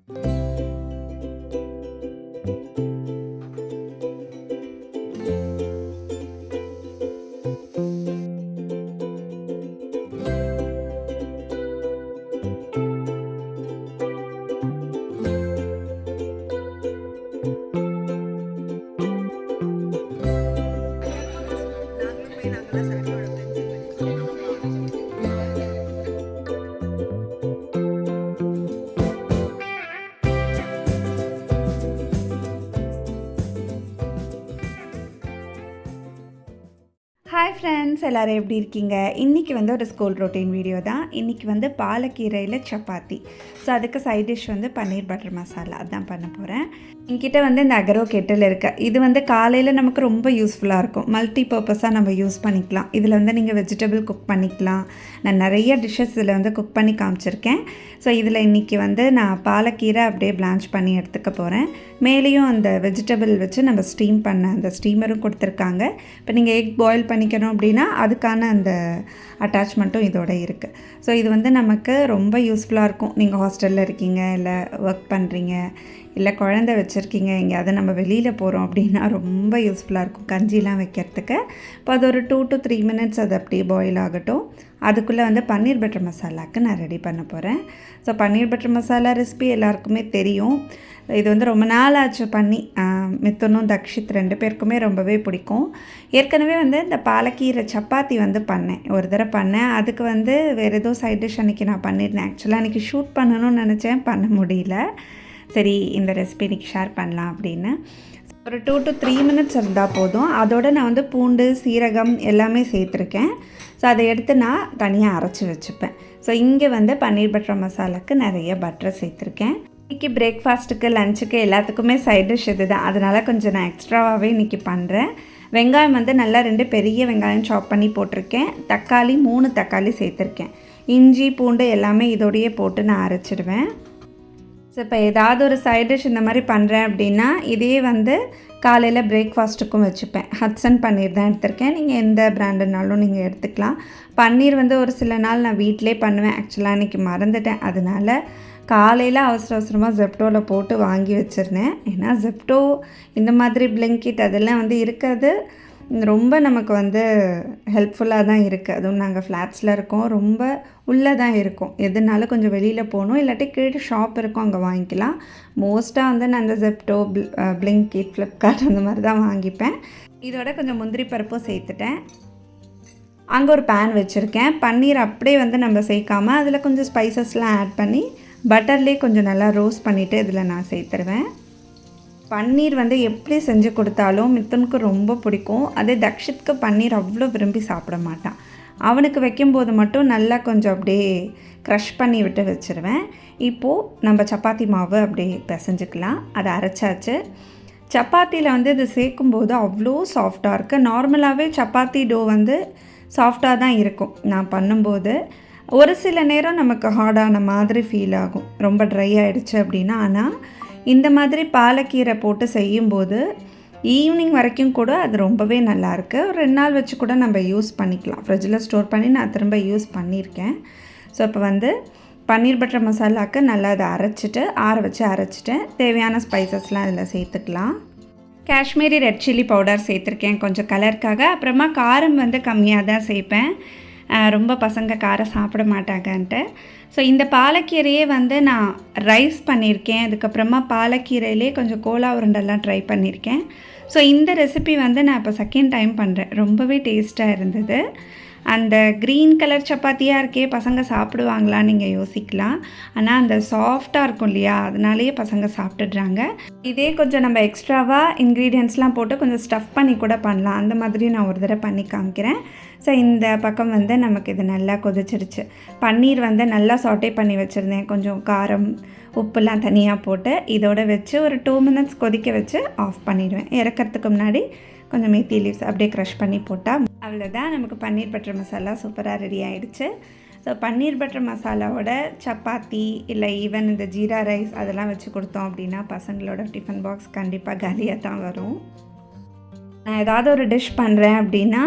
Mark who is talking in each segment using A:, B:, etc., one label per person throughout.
A: Hi friends, எல்லோரும் எப்படி இருக்கீங்க? இன்றைக்கி வந்து ஒரு ஸ்கூல் ரொட்டீன் வீடியோ தான். இன்றைக்கி வந்து பாலக்கீரையில் சப்பாத்தி. ஸோ அதுக்கு சைட் டிஷ் வந்து பன்னீர் பட்டர் மசாலா அதான் பண்ண போகிறேன். என்கிட்ட வந்து இந்த அகரோ கெட்டில் இருக்குது. இது வந்து காலையில் நமக்கு ரொம்ப யூஸ்ஃபுல்லாக இருக்கும். மல்டி பர்பஸாக நம்ம யூஸ் பண்ணிக்கலாம். இதில் வந்து நீங்கள் வெஜிடபிள் குக் பண்ணிக்கலாம். நான் நிறைய டிஷ்ஷஸ் இதில் வந்து குக் பண்ணி காமிச்சிருக்கேன். ஸோ இதில் இன்றைக்கி வந்து நான் பாலக்கீரை அப்படியே பிளான்ச் பண்ணி எடுத்துக்க போகிறேன். மேலேயும் அந்த வெஜிடபிள் வச்சு நம்ம ஸ்டீம் பண்ண அந்த ஸ்டீமரும் கொடுத்துருக்காங்க. இப்போ நீங்கள் எக் பாயில் பண்ணிக்கணும் அப்படின்னா அதுக்கான அந்த அட்டாச்மெண்ட்டும் இதோட இருக்குது. ஸோ இது வந்து நமக்கு ரொம்ப யூஸ்ஃபுல்லாக இருக்கும். நீங்கள் ஹாஸ்டலில் இருக்கீங்க, இல்லை ஒர்க் பண்ணுறீங்க, இல்லை குழந்தை வச்சுருக்கீங்க, எங்கேயாவது நம்ம வெளியில் போகிறோம் அப்படின்னா ரொம்ப யூஸ்ஃபுல்லாக இருக்கும் கஞ்சிலாம் வைக்கிறதுக்கு. இப்போ அது ஒரு 2 to 3 minutes அது அப்படியே பாயில் ஆகட்டும். அதுக்குள்ளே வந்து பன்னீர் பட்டர் மசாலாவுக்கு நான் ரெடி பண்ண போகிறேன். ஸோ பன்னீர் பட்டர் மசாலா ரெசிபி எல்லாருக்குமே தெரியும். இது வந்து ரொம்ப நாள் ஆச்சு பண்ணி. மித்துனும் தக்ஷித் 2 பேருக்குமே ரொம்பவே பிடிக்கும். ஏற்கனவே வந்து இந்த பாலக்கீரை சப்பாத்தி வந்து பண்ணேன், ஒரு தடவை பண்ணேன். அதுக்கு வந்து வேறு ஏதோ சைட் டிஷ் அன்றைக்கி நான் பண்ணியிருந்தேன். ஆக்சுவலாக அன்றைக்கி ஷூட் பண்ணணும்னு நினச்சேன், பண்ண முடியல. சரி, இந்த ரெசிபி இன்றைக்கி ஷேர் பண்ணலாம் அப்படின்னு. ஒரு 2 to 3 minutes இருந்தால் போதும். அதோடு நான் வந்து பூண்டு, சீரகம் எல்லாமே சேர்த்துருக்கேன். ஸோ அதை எடுத்து நான் தனியாக அரைச்சி வச்சுப்பேன். ஸோ இங்கே வந்து பன்னீர் பட்டர் மசாலாவுக்கு நிறைய பட்டர் சேர்த்துருக்கேன். இன்றைக்கி பிரேக்ஃபாஸ்ட்டுக்கு, லஞ்சுக்கு எல்லாத்துக்குமே சைட் டிஷ் இது தான். அதனால் கொஞ்சம் நான் எக்ஸ்ட்ராவாகவே இன்றைக்கி பண்ணுறேன். வெங்காயம் வந்து நல்லா 2 பெரிய வெங்காயம் சாப் பண்ணி போட்டிருக்கேன். தக்காளி 3 தக்காளி சேர்த்துருக்கேன். இஞ்சி, பூண்டு எல்லாமே இதோடையே போட்டு நான் அரைச்சிடுவேன். ஸோ இப்போ ஏதாவது ஒரு சைட் டிஷ் இந்த மாதிரி பண்ணுறேன் அப்படின்னா இதே வந்து காலையில் பிரேக்ஃபாஸ்ட்டுக்கும் வச்சுப்பேன். ஹட்சன் பன்னீர் தான் எடுத்திருக்கேன். நீங்கள் எந்த பிராண்டுனாலும் நீங்கள் எடுத்துக்கலாம். பன்னீர் வந்து ஒரு சில நாள் நான் வீட்டிலே பண்ணுவேன். ஆக்சுவலாக இன்றைக்கி மறந்துட்டேன். அதனால் காலையில் அவசரமாக ஜெப்டோவில் போட்டு வாங்கி வச்சுருந்தேன். ஏன்னா ஜெப்டோ இந்த மாதிரி பிளிங்கிட் அதெல்லாம் வந்து இருக்கிறது ரொம்ப நமக்கு வந்து ஹெல்ப்ஃபுல்லாக தான் இருக்குது. அதுவும் நாங்கள் ஃப்ளாட்ஸில் இருக்கோம், ரொம்ப உள்ளே தான் இருக்கும். எதுனாலும் கொஞ்சம் வெளியில் போகணும், இல்லாட்டி கீழே ஷாப் இருக்கும், அங்கே வாங்கிக்கலாம். மோஸ்ட்டாக வந்து நான் இந்த ஜெப்டோ, பிளிங்கிட், ஃப்ளிப்கார்ட் அந்த மாதிரி தான் வாங்கிப்பேன். இதோட கொஞ்சம் முந்திரி பருப்பும் சேர்த்துட்டேன். அங்கே ஒரு பேன் வச்சுருக்கேன். பன்னீர் அப்படியே வந்து நம்ம சேர்க்காமல் அதில் கொஞ்சம் ஸ்பைசஸ்லாம் ஆட் பண்ணி பட்டர்லேயே கொஞ்சம் நல்லா ரோஸ்ட் பண்ணிவிட்டு இதில் நான் சேர்த்துருவேன். பன்னீர் வந்து எப்படி செஞ்சு கொடுத்தாலும் மித்தனுக்கு ரொம்ப பிடிக்கும். அதே தக்ஷித்துக்கு பன்னீர் அவ்வளோ விரும்பி சாப்பிட மாட்டான். அவனுக்கு வைக்கும்போது மட்டும் நல்லா கொஞ்சம் அப்படியே க்ரஷ் பண்ணி விட்டு வச்சுருவேன். இப்போது நம்ம சப்பாத்தி மாவு அப்படியே பிசைஞ்சிக்கலாம். அதை அரைச்சாச்சு. சப்பாத்தியில் வந்து இது சேர்க்கும்போது அவ்வளோ சாஃப்டாக இருக்குது. நார்மலாகவே சப்பாத்தி டோ வந்து சாஃப்டாக தான் இருக்கும். நான் பண்ணும்போது ஒரு சில நேரம் நமக்கு ஹார்டான மாதிரி ஃபீல் ஆகும், ரொம்ப ட்ரை ஆகிடுச்சு அப்படின்னா. ஆனால் இந்த மாதிரி பாலக்கீரை போட்டு செய்யும்போது ஈவினிங் வரைக்கும் கூட அது ரொம்பவே நல்லாயிருக்கு. ஒரு 2 நாள் வச்சு கூட நம்ம யூஸ் பண்ணிக்கலாம். ஃப்ரிட்ஜில் ஸ்டோர் பண்ணி நான் திரும்ப யூஸ் பண்ணியிருக்கேன். ஸோ இப்போ வந்து பன்னீர் பட்டர் மசாலாவுக்கு நல்லா அதை அரைச்சிட்டு ஆற வச்சு அரைச்சிட்டேன். தேவையான ஸ்பைசஸ்லாம் இதில் சேர்த்துக்கலாம். காஷ்மீரி ரெட் சில்லி பவுடர் சேர்த்துருக்கேன் கொஞ்சம் கலருக்காக. அப்புறமா காரம் வந்து கம்மியாக தான் சேர்ப்பேன், ரொம்ப பசங்க காரம் சாப்பிட மாட்டாங்கன்ட்டு. ஸோ இந்த பாலக்கீரையே வந்து நான் ரைஸ் பண்ணியிருக்கேன். அதுக்கப்புறமா பாலக்கீரையிலே கொஞ்சம் கோலா உருண்டெல்லாம் ட்ரை பண்ணியிருக்கேன். ஸோ இந்த ரெசிபி வந்து நான் இப்போ செகண்ட் டைம் பண்ணுறேன். ரொம்பவே டேஸ்ட்டாக இருந்தது. அந்த க்ரீன் கலர் சப்பாத்தியாக இருக்கே, பசங்க சாப்பிடுவாங்களான்னு நீங்கள் யோசிக்கலாம். ஆனால் அந்த சாஃப்டாக இருக்கும் இல்லையா, அதனாலேயே பசங்க சாப்பிட்டுடுறாங்க. இதே கொஞ்சம் நம்ம எக்ஸ்ட்ராவாக இன்க்ரீடியன்ட்ஸ்லாம் போட்டு கொஞ்சம் ஸ்டஃப் பண்ணி கூட பண்ணலாம். அந்த மாதிரி நான் ஒரு தடவை பண்ணி காமிக்கிறேன். ஸோ இந்த பக்கம் வந்து நமக்கு இது நல்லா கொதிச்சிருச்சு. பன்னீர் வந்து நல்லா சாட்டே பண்ணி வச்சுருந்தேன். கொஞ்சம் காரம், உப்புலாம் தனியாக போட்டு இதோட வச்சு ஒரு 2 minutes கொதிக்க வச்சு ஆஃப் பண்ணிவிடுவேன். இறக்கிறதுக்கு முன்னாடி கொஞ்சம் மேத்தி லீவ்ஸ் அப்படியே க்ரஷ் பண்ணி போட்டால் அவ்வளோதான், நமக்கு பன்னீர் பட்டர் மசாலா சூப்பராக ரெடி ஆகிடுச்சு. ஸோ பன்னீர் பட்டர் மசாலாவோட சப்பாத்தி இல்லை ஈவன் இந்த ஜீரா ரைஸ் அதெல்லாம் வச்சு கொடுத்தோம் அப்படின்னா பசங்களோட டிஃபன் பாக்ஸ் கண்டிப்பாக காலியாக தான் வரும். நான் ஏதாவது ஒரு டிஷ் பண்ணுறேன் அப்படின்னா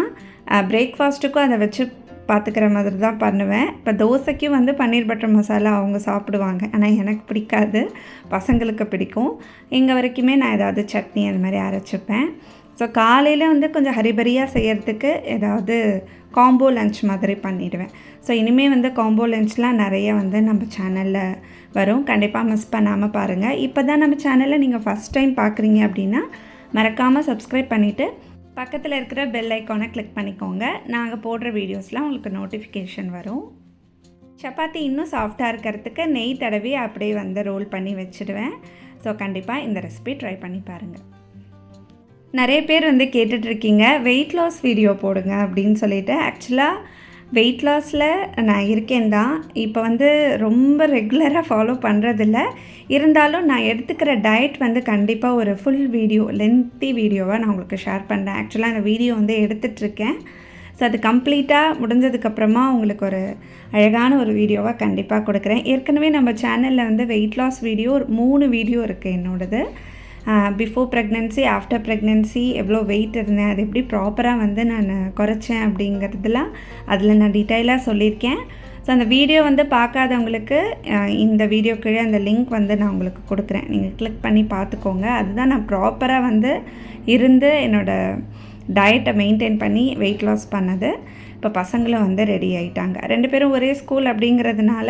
A: பிரேக்ஃபாஸ்ட்டுக்கும் அதை வச்சு பார்த்துக்கிற மாதிரி தான் பண்ணுவேன். இப்போ தோசைக்கும் வந்து பன்னீர் பட்டர் மசாலா அவங்க சாப்பிடுவாங்க, ஆனால் எனக்கு பிடிக்காது, பசங்களுக்கு பிடிக்கும். இங்கே வரைக்குமே நான் ஏதாவது சட்னி அந்த மாதிரி அரைச்சிப்பேன். ஸோ காலையில் வந்து கொஞ்சம் ஹரிபரியாக செய்கிறதுக்கு ஏதாவது காம்போ லன்ச் மாதிரி பண்ணிவிடுவேன். ஸோ இனிமேல் வந்து காம்போ லன்ச்லாம் நிறைய வந்து நம்ம சேனலில் வரும், கண்டிப்பாக மிஸ் பண்ணாமல் பாருங்கள். இப்போ தான் நம்ம சேனலில் நீங்கள் ஃபஸ்ட் டைம் பார்க்குறீங்க அப்படின்னா மறக்காமல் சப்ஸ்கிரைப் பண்ணிவிட்டு பக்கத்தில் இருக்கிற பெல் ஐக்கானை கிளிக் பண்ணிக்கோங்க. நாங்கள் போடுற வீடியோஸ்லாம் உங்களுக்கு நோட்டிஃபிகேஷன் வரும். சப்பாத்தி இன்னும் சாஃப்டாக இருக்கிறதுக்கு நெய் தடவி அப்படியே வந்து ரோல் பண்ணி வச்சுடுவேன். ஸோ கண்டிப்பாக இந்த ரெசிபி ட்ரை பண்ணி பாருங்கள். நிறைய பேர் வந்து கேட்டுட்ருக்கீங்க வெயிட் லாஸ் வீடியோ போடுங்க அப்படின்னு சொல்லிட்டு. ஆக்சுவலாக வெயிட் லாஸில் நான் இருக்கேன் தான், இப்போ வந்து ரொம்ப ரெகுலராக ஃபாலோ பண்ணுறதில்ல. இருந்தாலும் நான் எடுத்துக்கிற டயட் வந்து கண்டிப்பாக ஒரு ஃபுல் வீடியோ, லென்த்தி வீடியோவாக நான் உங்களுக்கு ஷேர் பண்ணுறேன். ஆக்சுவலாக அந்த வீடியோ வந்து எடுத்துகிட்ருக்கேன். ஸோ அது கம்ப்ளீட்டாக முடிஞ்சதுக்கப்புறமா உங்களுக்கு ஒரு அழகான ஒரு வீடியோவாக கண்டிப்பாக கொடுக்குறேன். ஏற்கனவே நம்ம சேனலில் வந்து வெயிட் லாஸ் வீடியோ 3 வீடியோ இருக்குது என்னோடது. பிஃபோர் ப்ரெக்னென்சி, ஆஃப்டர் ப்ரெக்னென்சி, எவ்வளோ வெயிட் இருந்தேன், அது எப்படி ப்ராப்பராக வந்து நான் குறைச்சேன் அப்படிங்கிறதுலாம் அதில் நான் டீட்டெயிலாக சொல்லியிருக்கேன். ஸோ அந்த வீடியோ வந்து பார்க்காதவங்களுக்கு இந்த வீடியோ கீழே அந்த லிங்க் வந்து நான் உங்களுக்கு கொடுக்குறேன், நீங்கள் கிளிக் பண்ணி பார்த்துக்கோங்க. அதுதான் நான் ப்ராப்பராக வந்து இருந்து என்னோடய டயட்டை மெயின்டைன் பண்ணி வெயிட் லாஸ் பண்ணது. இப்போ பசங்களும் வந்து ரெடி ஆகிட்டாங்க. 2 பேரும் ஒரே ஸ்கூல் அப்படிங்கிறதுனால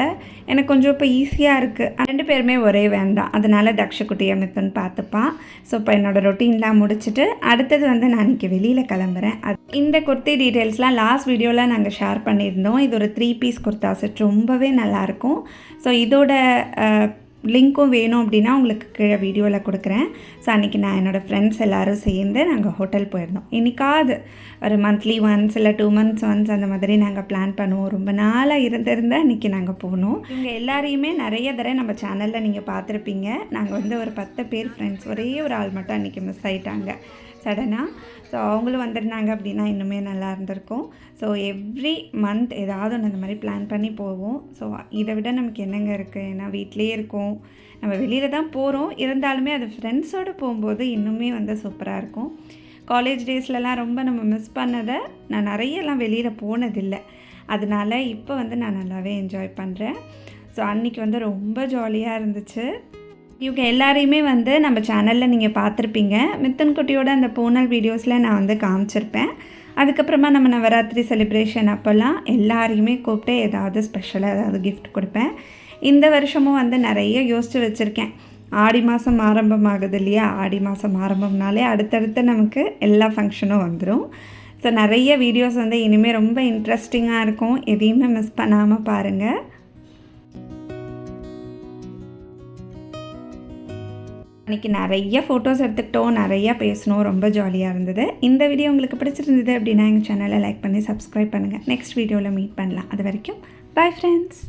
A: எனக்கு கொஞ்சம் இப்போ ஈஸியாக இருக்குது. 2 பேருமே ஒரே வேண்டாம், அதனால் தக்ஷகுட்டியை மித்துன்னு பார்த்துப்பான். ஸோ இப்போ என்னோடய ரொட்டீன்லாம் முடிச்சுட்டு அடுத்தது வந்து நான் இன்றைக்கி வெளியில் கிளம்புறேன். இந்த குர்த்தி டீட்டெயில்ஸ்லாம் லாஸ்ட் வீடியோவில் நாங்கள் ஷேர் பண்ணியிருந்தோம். இது ஒரு 3 பீஸ் குர்த்தா செட், ரொம்பவே நல்லாயிருக்கும். ஸோ இதோட லிங்க்கும் வேணும் அப்படின்னா உங்களுக்கு கீழே வீடியோவில் கொடுக்குறேன். ஸோ அன்றைக்கி நான் என்னோடய ஃப்ரெண்ட்ஸ் எல்லோரும் சேர்ந்து நாங்கள் ஹோட்டல் போயிருந்தோம். இன்றைக்காவது ஒரு மந்த்லி ஒன்ஸ் இல்லை 2 months ஒன்ஸ் அந்த மாதிரி நாங்கள் பிளான் பண்ணுவோம். ரொம்ப நாளாக இருந்திருந்தால் இன்றைக்கி நாங்கள் போனோம். இவங்க எல்லாரையுமே நிறைய தடவை நம்ம சேனலில் நீங்கள் பார்த்துருப்பீங்க. நாங்கள் வந்து ஒரு 10 பேர் ஃப்ரெண்ட்ஸ், ஒரே ஒரு ஆள் மட்டும் அன்றைக்கி மிஸ் ஆகிட்டாங்க சடனாக. ஸோ அவங்களும் வந்திருந்தாங்க அப்படின்னா இன்னுமே நல்லா இருந்திருக்கும். ஸோ எவ்ரி மந்த் ஏதாவது ஒன்று இந்த மாதிரி பிளான் பண்ணி போவோம். ஸோ இதை விட நமக்கு என்னங்க இருக்குது, ஏன்னா வீட்டிலே இருக்கோம், நம்ம வெளியில் தான் போகிறோம், இருந்தாலுமே அது ஃப்ரெண்ட்ஸோடு போகும்போது இன்னுமே வந்து சூப்பராக இருக்கும். காலேஜ் டேஸ்லலாம் ரொம்ப நம்ம மிஸ் பண்ணதை, நான் நிறையெல்லாம் வெளியில் போனதில்லை, அதனால் இப்போ வந்து நான் நல்லாவே என்ஜாய் பண்ணுறேன். ஸோ அன்றைக்கி வந்து ரொம்ப ஜாலியாக இருந்துச்சு. இவங்க எல்லாரையுமே வந்து நம்ம சேனலில் நீங்கள் பார்த்துருப்பீங்க. மித்தன் குட்டியோட அந்த போனல் வீடியோஸில் நான் வந்து காமிச்சிருப்பேன். அதுக்கப்புறமா நம்ம நவராத்திரி செலிப்ரேஷன் அப்போல்லாம் எல்லாரையுமே கூப்பிட்டு ஏதாவது ஸ்பெஷலாக ஏதாவது கிஃப்ட் கொடுப்பேன். இந்த வருஷமும் வந்து நிறைய யோசித்து வச்சுருக்கேன். ஆடி மாதம் ஆரம்பமாகுது இல்லையா, ஆடி மாதம் ஆரம்பம்னாலே அடுத்தடுத்து நமக்கு எல்லா ஃபங்க்ஷனும் வந்துடும். ஸோ நிறைய வீடியோஸ் வந்து இனிமேல் ரொம்ப இன்ட்ரெஸ்டிங்காக இருக்கும், எதையுமே மிஸ் பண்ணாமல் பாருங்கள். அன்றைக்கி நிறைய ஃபோட்டோஸ் எடுத்துக்கிட்டோம், நிறையா பேசணும், ரொம்ப ஜாலியாக இருந்தது. இந்த வீடியோ உங்களுக்கு பிடிச்சிருந்தது அப்படின்னா எங்கள் சேனலை லைக் பண்ணி சப்ஸ்கிரைப் பண்ணுங்கள். நெக்ஸ்ட் வீடியோவில் மீட் பண்ணலாம். அது வரைக்கும் பை ஃப்ரெண்ட்ஸ்.